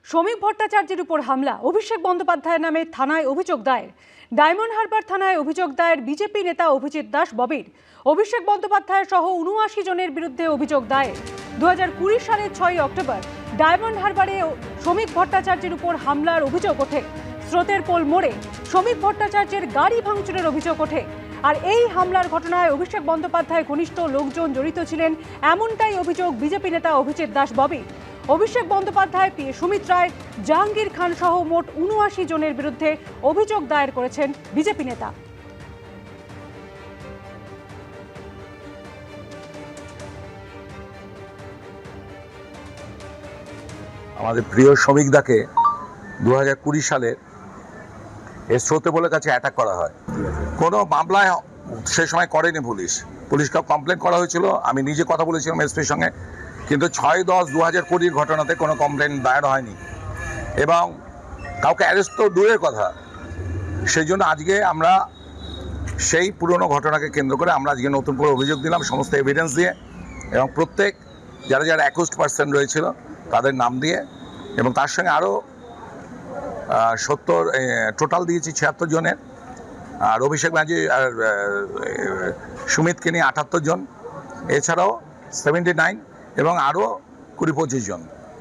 শ্রমিক ভট্টাচার্যের উপর হামলা, অভিষেক বন্দ্যোপাধ্যায়ের নামে থানায় অভিযোগ দায়ের। ডায়মন্ড হারবার থানায় অভিযোগ দায়ের বিজেপি নেতা অভিজিৎ দাস ববির। অভিষেক বন্দ্যোপাধ্যায় সহ ৭৯ জনের বিরুদ্ধে অভিযোগ দায়ের। ২০২০ সালের ৬ই অক্টোবর ডায়মন্ড হারবারে শ্রমিক ভট্টাচার্যের উপর হামলার অভিযোগ ওঠে। স্রোতের পোল মোড়ে শ্রমিক ভট্টাচার্যের গাড়ি ভাঙচুরের অভিযোগ ওঠে। আর এই হামলার ঘটনায় অভিষেক বন্দ্যোপাধ্যায় ঘনিষ্ঠ লোকজন জড়িত ছিলেন, এমনটাই অভিযোগ বিজেপি নেতা অভিজিৎ দাস ববির। অভিষেক বন্দ্যোপাধ্যায়, সুমিত রায়, জাহাঙ্গীর খান সহ মোট ৭৯ জনের বিরুদ্ধে অভিযোগ দায়ের করেছেন বিজেপি নেতা। আমাদের প্রিয় শ্রমিকদাকে ২০২০ সালে স্রোতে বলে কাছে অ্যাটাক করা হয়। কোনো মামলায় সে সময় করেনি পুলিশকে কমপ্লেন করা হয়েছিল। আমি নিজে কথা বলেছিলাম এসপির সঙ্গে, কিন্তু ৬-১০-২০২০ ঘটনাতে কোনো কমপ্লেন দায়ের হয়নি এবং কাউকে অ্যারেস্ট তো দূরের কথা। সেই জন্য আজকে আমরা সেই পুরনো ঘটনাকে কেন্দ্র করে আমরা আজকে নতুন করে অভিযোগ দিলাম সমস্ত এভিডেন্স দিয়ে, এবং প্রত্যেক যারা যারা অ্যাকিউজড পার্সন রয়েছিল তাদের নাম দিয়ে, এবং তার সঙ্গে আরও ৭০ টোটাল দিয়েছি ৭৬ জনের, আর অভিষেক ব্যানার্জি আর সুমিতকে নিয়ে ৭৮ জন, এছাড়াও 79 এবং আরও ২০-২৫ জন।